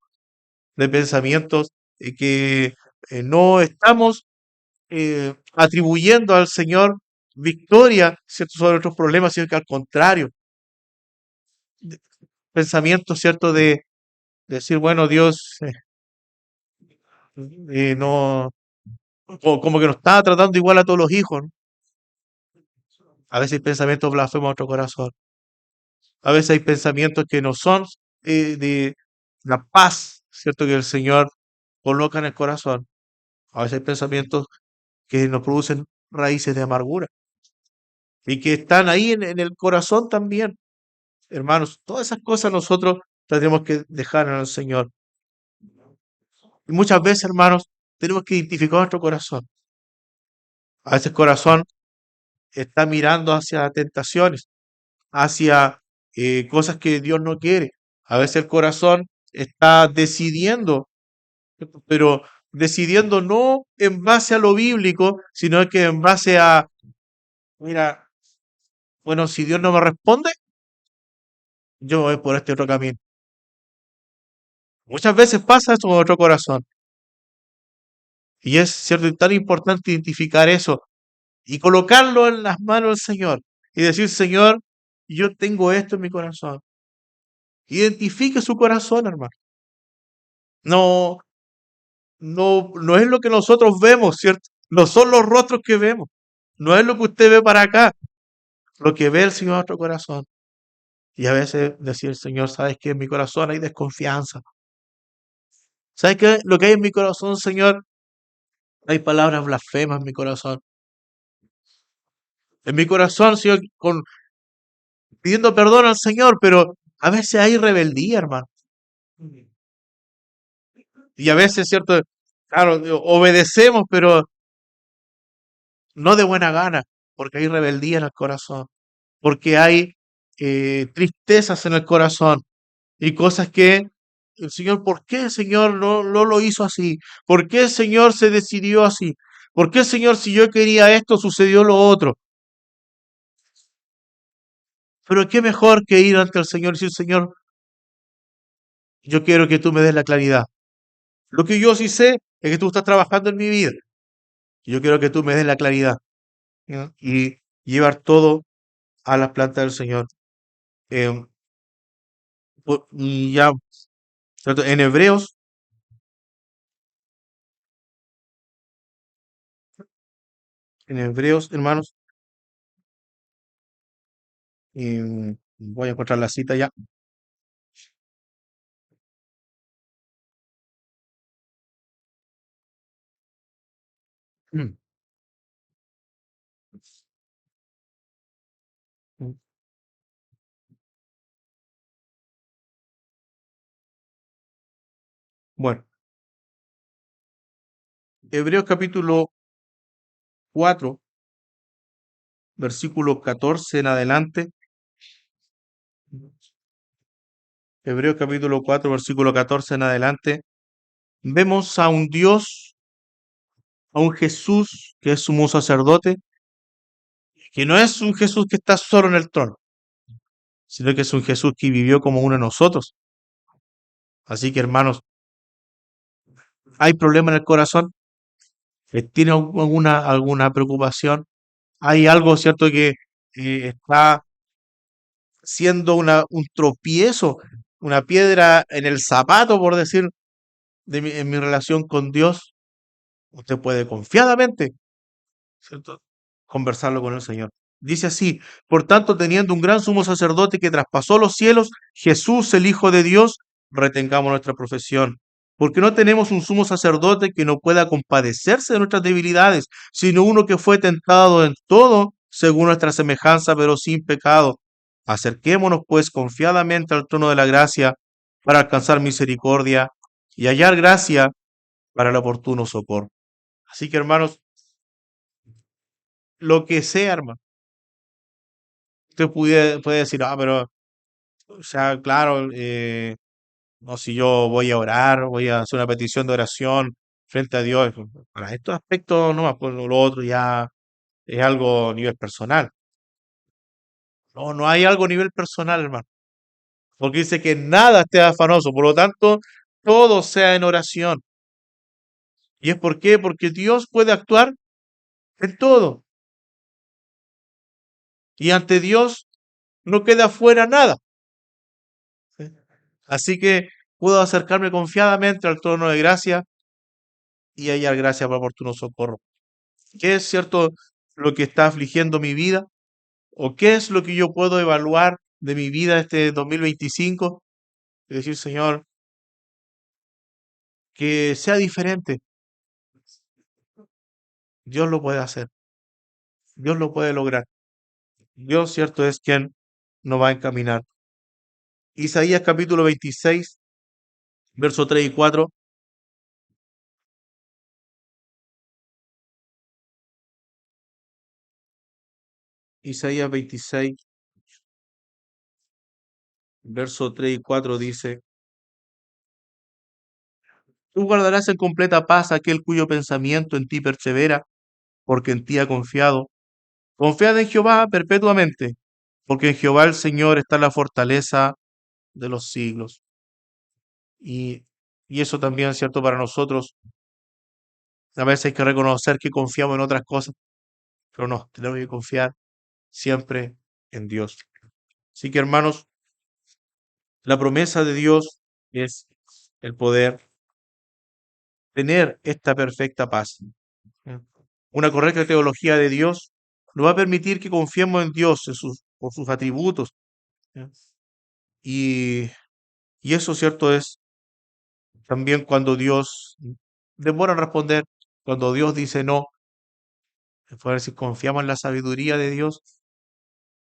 de pensamientos que no estamos atribuyendo al Señor victoria, ¿cierto?, sobre nuestros problemas, sino que al contrario, de- pensamientos, ¿cierto?, de decir, bueno, Dios no, como que nos está tratando igual a todos los hijos, ¿no? A veces hay pensamientos blasfemos en nuestro corazón. A veces hay pensamientos que no son de la paz, ¿cierto?, que el Señor coloca en el corazón. A veces hay pensamientos que nos producen raíces de amargura y que están ahí en el corazón también. Hermanos, todas esas cosas nosotros las tenemos que dejar en el Señor. Y muchas veces, hermanos, tenemos que identificar nuestro corazón. A veces el corazón está mirando hacia tentaciones, hacia cosas que Dios no quiere. A veces el corazón está decidiendo, ¿cierto?, pero decidiendo no en base a lo bíblico, sino que en base a, mira, bueno, si Dios no me responde, yo voy por este otro camino. Muchas veces pasa eso con nuestro corazón. Y es cierto y tan importante identificar eso y colocarlo en las manos del Señor y decir, Señor, yo tengo esto en mi corazón. Identifique su corazón, hermano. No, no es lo que nosotros vemos, ¿cierto? No son los rostros que vemos. No es lo que usted ve para acá, lo que ve el Señor en nuestro corazón. Y a veces decir, Señor, ¿sabes qué? En mi corazón hay desconfianza. ¿Sabes qué? Lo que hay en mi corazón, Señor, hay palabras blasfemas en mi corazón. En mi corazón, Señor, pidiendo perdón al Señor, pero a veces hay rebeldía, hermano. Y a veces, ¿cierto? Claro, obedecemos, pero no de buena gana, porque hay rebeldía en el corazón, porque hay tristezas en el corazón y cosas que el Señor, ¿por qué el Señor no lo hizo así? ¿Por qué el Señor se decidió así? ¿Por qué el Señor, si yo quería esto, sucedió lo otro? Pero qué mejor que ir ante el Señor y decir, Señor, yo quiero que tú me des la claridad. Lo que yo sí sé es que tú estás trabajando en mi vida. Yo quiero que tú me des la claridad, ¿ya? Y llevar todo a las plantas del Señor. Eh, y ya, ¿cierto? En Hebreos, hermanos, voy a encontrar la cita ya. Bueno, Hebreos capítulo 4 versículo 14 en adelante. Hebreos capítulo 4 versículo 14 en adelante. Vemos a un Dios, a un Jesús que es sumo sacerdote, que no es un Jesús que está solo en el trono. sino que es un Jesús que vivió como uno de nosotros. Así que, hermanos, ¿hay problema en el corazón? ¿Tiene alguna preocupación? ¿Hay algo, cierto, que está siendo un tropiezo, una piedra en el zapato, por decir, en mi relación con Dios? Usted puede confiadamente, ¿cierto? Conversarlo con el Señor. Dice así, por tanto, teniendo un gran sumo sacerdote que traspasó los cielos, Jesús, el Hijo de Dios, retengamos nuestra profesión. Porque no tenemos un sumo sacerdote que no pueda compadecerse de nuestras debilidades, sino uno que fue tentado en todo según nuestra semejanza, pero sin pecado. Acerquémonos, pues, confiadamente al trono de la gracia para alcanzar misericordia y hallar gracia para el oportuno socorro. Así que, hermanos, lo que sea, hermano, usted puede decir, ah, pero, o sea, claro, no, si yo voy a orar, voy a hacer una petición de oración frente a Dios, para estos aspectos no más, pues lo otro ya es algo a nivel personal. No, no hay algo a nivel personal, hermano, porque dice que nada esté afanoso, por lo tanto, todo sea en oración. ¿Y es por qué? Porque Dios puede actuar en todo, y ante Dios no queda fuera nada. ¿Sí? Así que puedo acercarme confiadamente al trono de gracia y hallar gracia para oportuno socorro. ¿Qué es cierto lo que está afligiendo mi vida? ¿O qué es lo que yo puedo evaluar de mi vida este 2025? Y decir, Señor, que sea diferente. Dios lo puede hacer. Dios lo puede lograr. Dios, cierto, es quien nos va a encaminar. Isaías capítulo 26, verso 3 y 4. Isaías 26, verso 3 y 4 dice, tú guardarás en completa paz aquel cuyo pensamiento en ti persevera, porque en ti ha confiado. Confiad en Jehová perpetuamente, porque en Jehová el Señor está la fortaleza de los siglos. Y, y eso también es cierto para nosotros. A veces hay que reconocer que confiamos en otras cosas, pero no, tenemos que confiar siempre en Dios. Así que, hermanos, la promesa de Dios es el poder tener esta perfecta paz. ¿Ya? Una correcta teología de Dios nos va a permitir que confiemos en Dios, por sus atributos. ¿Ya? Y, y eso, cierto, es también cuando Dios demora en responder, cuando Dios dice no, poder si confiamos en la sabiduría de Dios,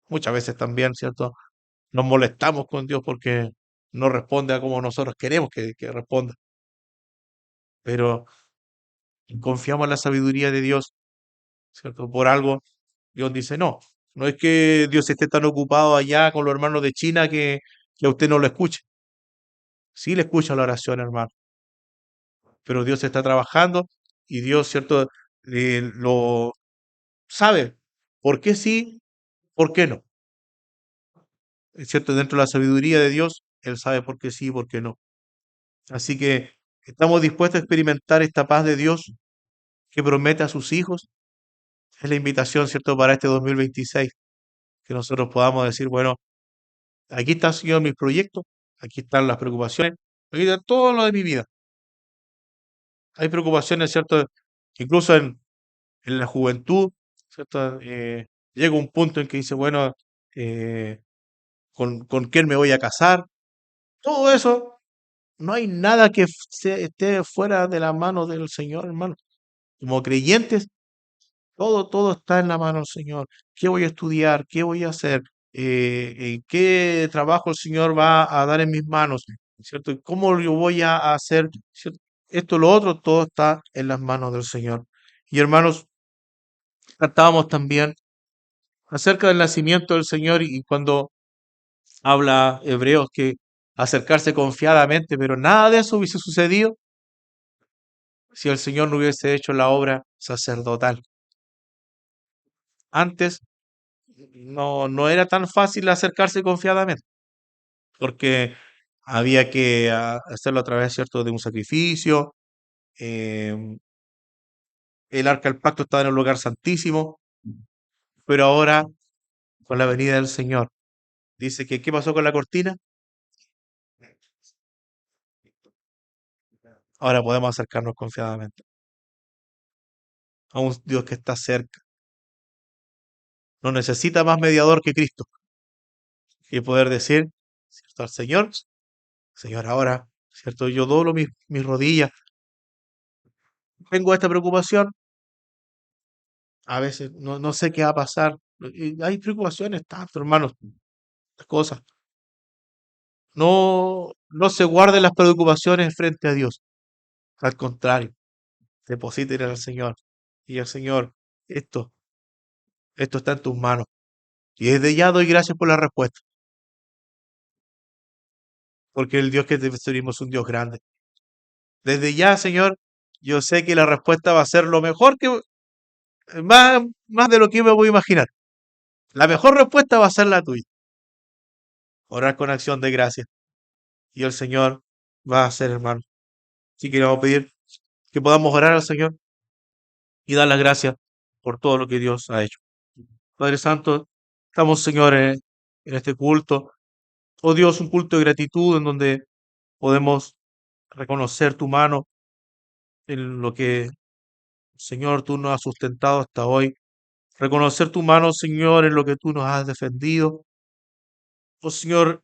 muchas veces también, ¿cierto? Nos molestamos con Dios porque no responde a como nosotros queremos que responda, pero confiamos en la sabiduría de Dios, ¿cierto? Por algo, Dios dice no. No es que Dios esté tan ocupado allá con los hermanos de China que a usted no lo escuche. Sí le escucha la oración, hermano, pero Dios está trabajando y Dios, ¿cierto? Lo sabe por qué sí, por qué no. Es cierto, dentro de la sabiduría de Dios, Él sabe por qué sí y por qué no. Así que estamos dispuestos a experimentar esta paz de Dios que promete a sus hijos. Es la invitación, ¿cierto?, para este 2026, que nosotros podamos decir, bueno, aquí está, Señor, mis proyectos, aquí están las preocupaciones, aquí está todo lo de mi vida. Hay preocupaciones, ¿cierto? Incluso en la juventud, ¿cierto? Llega un punto en que dice, bueno, eh, con quién me voy a casar? Todo eso, no hay nada que esté fuera de la mano del Señor, hermano. Como creyentes, todo está en la mano del Señor. ¿Qué voy a estudiar? ¿Qué voy a hacer? ¿Qué trabajo el Señor va a dar en mis manos? ¿Cierto? ¿Cómo yo voy a hacer? ¿Cierto? Esto, lo otro, todo está en las manos del Señor. Y hermanos, tratábamos también acerca del nacimiento del Señor y cuando habla Hebreos que acercarse confiadamente, pero nada de eso hubiese sucedido si el Señor no hubiese hecho la obra sacerdotal. Antes no era tan fácil acercarse confiadamente, porque había que hacerlo a través, ¿cierto?, de un sacrificio. em, el arca del pacto estaba en el lugar santísimo, pero ahora, con la venida del Señor, dice que, ¿qué pasó con la cortina? Ahora podemos acercarnos confiadamente a un Dios que está cerca. No necesita más mediador que Cristo. Y poder decir, ¿cierto?, al Señor, Señor, ahora, ¿cierto? Yo doblo mis rodillas. Tengo esta preocupación. A veces no sé qué va a pasar. Y hay preocupaciones, tanto, hermanos, las cosas. No se guarden las preocupaciones frente a Dios. Al contrario, depositen al Señor. Y el Señor, esto, esto está en tus manos. Y desde ya doy gracias por la respuesta. Porque el Dios que te servimos es un Dios grande. Desde ya, Señor, yo sé que la respuesta va a ser lo mejor que, más de lo que yo me voy a imaginar. La mejor respuesta va a ser la tuya. Orar con acción de gracias. Y el Señor va a hacer, hermano. Así que le vamos a pedir que podamos orar al Señor y dar las gracias por todo lo que Dios ha hecho. Padre Santo, estamos, Señor, en este culto. Oh Dios, un culto de gratitud en donde podemos reconocer tu mano en lo que, Señor, tú nos has sustentado hasta hoy. Reconocer tu mano, Señor, en lo que tú nos has defendido. Oh Señor,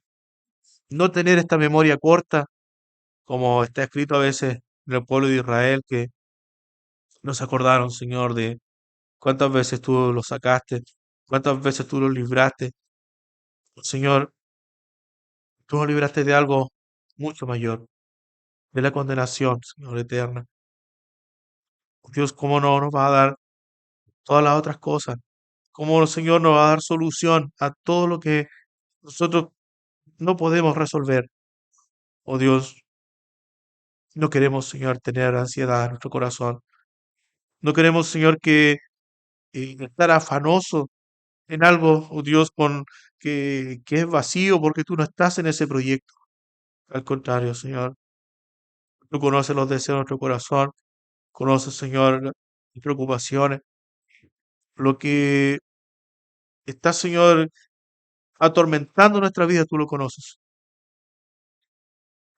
no tener esta memoria corta, como está escrito a veces en el pueblo de Israel, que no se acordaron, Señor, de cuántas veces tú los sacaste, cuántas veces tú los libraste. Oh, Señor, tú nos libraste de algo mucho mayor, de la condenación, Señor, eterna. Oh, Dios, ¿cómo no nos va a dar todas las otras cosas? ¿Cómo el Señor nos va a dar solución a todo lo que nosotros no podemos resolver? Oh Dios, no queremos, Señor, tener ansiedad en nuestro corazón. No queremos, Señor, que estar afanoso en algo, oh Dios, que es vacío porque tú no estás en ese proyecto. Al contrario, Señor, tú conoces los deseos de nuestro corazón, conoces, Señor, las preocupaciones, lo que está, Señor, atormentando nuestra vida, tú lo conoces.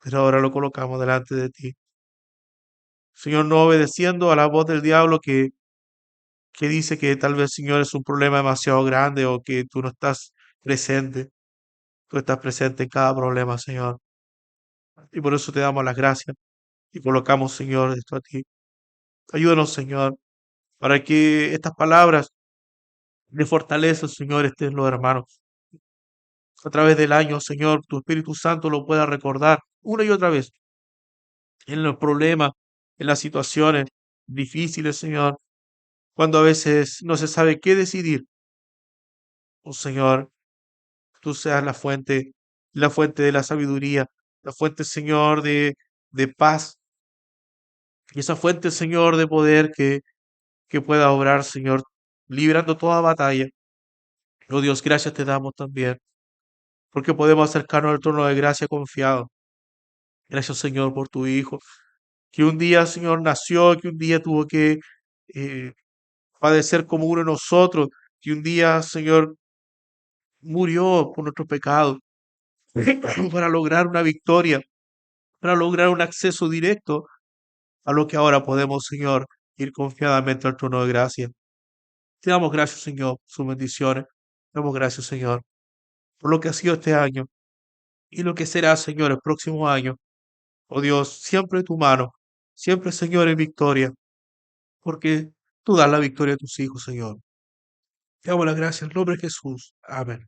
Pero ahora lo colocamos delante de ti. Señor, no obedeciendo a la voz del diablo que dice que tal vez, Señor, es un problema demasiado grande o que tú no estás presente. Tú estás presente en cada problema, Señor. Y por eso te damos las gracias y colocamos, Señor, esto a ti. Ayúdanos, Señor, para que estas palabras de fortaleza, Señor, estén en los hermanos. A través del año, Señor, tu Espíritu Santo lo pueda recordar una y otra vez en los problemas, en las situaciones difíciles, Señor, cuando a veces no se sabe qué decidir. Oh, Señor, tú seas la fuente de la sabiduría, la fuente, Señor, de paz, y esa fuente, Señor, de poder que pueda obrar, Señor, librando toda batalla. Oh Dios, gracias te damos también, porque podemos acercarnos al trono de gracia confiado. Gracias, Señor, por tu Hijo, que un día, Señor, nació, que un día tuvo que eh, padecer como uno de nosotros, que un día, Señor, murió por nuestros pecados, para lograr una victoria, para lograr un acceso directo a lo que ahora podemos, Señor, ir confiadamente al trono de gracia. Te damos gracias, Señor, por sus bendiciones. Te damos gracias, Señor, por lo que ha sido este año y lo que será, Señor, el próximo año. Oh Dios, siempre tu mano, siempre, Señor, en victoria, porque tú das la victoria a tus hijos, Señor. Te damos las gracias en nombre de Jesús. Amén.